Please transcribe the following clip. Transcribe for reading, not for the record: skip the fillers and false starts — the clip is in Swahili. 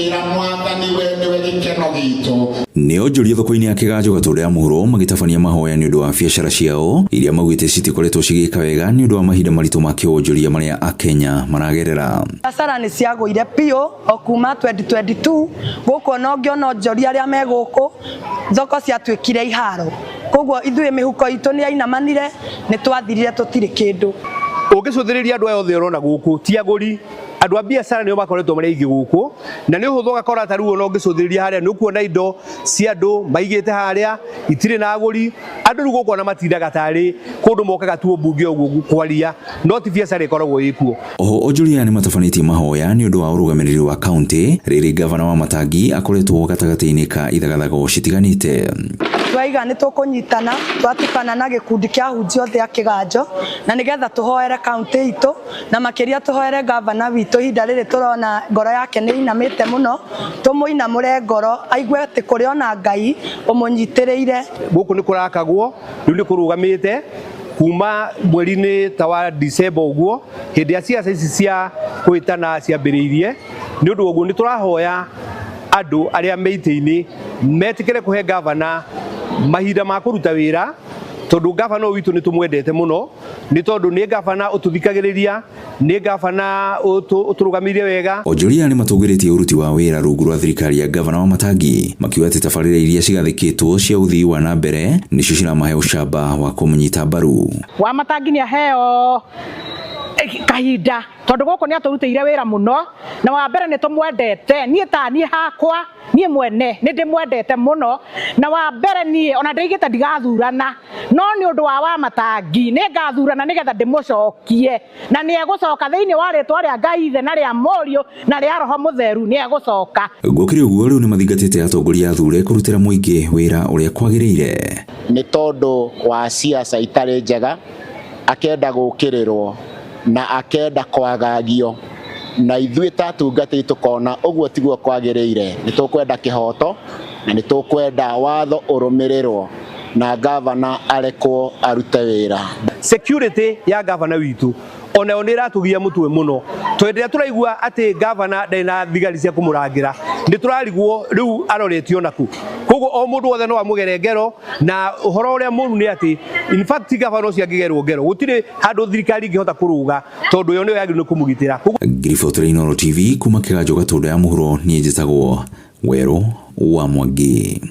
tukira mwathani we niwe gikeno gitu. Nĩ Onjoria thoko-inĩ ya Kiganjo gatũũra ya mũhuro magitabania mahoya nĩ ũndũ wa biacara ciao iria maugĩte citikoretwo cigĩka wega nĩ ũndũ wa mahinda maritũ ma kĩwonjoria marĩa Akenya maragerera. Biacara nĩ ciagũire biũ o kuma 2022 gũkũ no ngĩona Onjoria arĩa me gũkũ thoko ciatuĩkire iharo. Koguo ithuĩ mĩhuko itũ nĩ yainamanire nĩ twathirire tũtirĩ kĩndũ. Ũngĩcũthĩrĩria andũ othe ũrona gũkũ ti agũri, andũ a biacara nĩo makoretwo marĩ aingĩ gũkũ, na nĩ ũhũthũ gakora ta rĩu ona ũngĩcũthĩrĩria harĩa nĩ ũkuona indo cia andũ maigĩte harĩa itirĩ na agũri. Andũ rĩu gũkũ ona matindaga tarĩ kũndũ mokaga tu mbunge ũguo kwaria, no ti biacara ĩkoragwo ĩkuo. Oho Onjoria nĩ matabanĩtie mahoya nĩ ũndũ wa ũrũgamĩrĩri wa kaunti rĩrĩ gavana wa Matangi akoretwo gatagatĩ-inĩ ka ithagathago citiganĩte. Twaiga nĩ tũkũnyitana twatukana na gĩkundi kĩa hunjia othe a Kiganjo na nĩgetha tũhoere kaunti itũ na makĩria tũhoere gavana witũ ihinda rĩrĩ tũrona ngoro yake nĩ inamĩte mũno, tũmũinamũre ngoro aigue atĩ kũrĩ ona Ngai ũmũnyitĩrĩire. Gũkũ nĩ kũrakagwo rĩu nĩ kũrũgamĩte kuma mweri-inĩ ta wa December ũguo hĩndĩ ya ciaca ici cia kwĩtana ciambĩrĩirie. Nĩ ũndũ ũguo nĩ tũrahoya andũ arĩa me itĩ-inĩ metĩkĩre kũhe gavana mahinda ma kũruta wĩra, tondũ gavana witũ nĩ tũmwendete mũno, nĩ tondũ nĩ gavana ũtũthikagĩrĩria, nĩ gavana ũtũrũgamĩrĩire wega. Onjoria nĩ matũgĩrĩtie ũruti wa wĩra rungu rwa thirikari ya gavana wa Matangi makiuga atĩ tabarĩra iria cigathĩkĩtwo cia ũthii wa na mbere nĩcio ciramahe ũcamba wa kũmũnyita mbaru. Wa Matangi nĩ aheo kahinda tondũ gũkũ nĩ atũrutĩire wĩra mũno, na wa mbere nĩ tũmwendete niĩ ta niĩ hakwa niĩ mwene nĩ ndĩmwendete mũno, na wa mbere niĩ ona ndaigĩte ndigathurana, no nĩ ũndũ wa Matangi nĩ ngathurana nĩgetha ndĩmũcokie, na nĩ egũcoka thĩinĩ wa rĩtwa rĩa Ngai ithe na rĩa Mũriũ na rĩa Roho Mũtheru nĩ egũcoka. Gũkĩrĩ ũguo rĩu nĩ mathingatĩte atongoria athure kũrutĩra mũingĩ wĩra ũrĩa kwagĩrĩire. Nĩ tondũ wa ciaca itarĩ njega akenda gũkĩrĩrwo na akenda kwagagio, na ithuĩ tatungatĩi tũkona ũguo tiguo kwagĩrĩire. Nĩ tũkwenda kĩhoto na nĩ tũkwenda watho ũrũmĩrĩrwo na gavana arekwo arute wĩra. Security ya gavana witũ onayo nĩ ĩratũgia mũtwe mũno, twenderea tũraigua atĩ gavana ndarĩ na thigari cia kũmũrangĩra, nĩ tũrarigwo rĩu aroretio naku. Koguo o mũndũ wothe no amũgere ngero, na ũhoro ũrĩa mũru nĩ atĩ in fact gavana ũcio angĩgerwo ngero gũtirĩ handũ thirikari ingĩhota kũrũga, tondũ yo nĩyo yagĩrĩirwo kũmũgitĩra. Ngiriboti Inooro TV kuma Kiganjo gatũũra ya mũhuro, niĩ njĩtagwo Werũ wa Mwangi.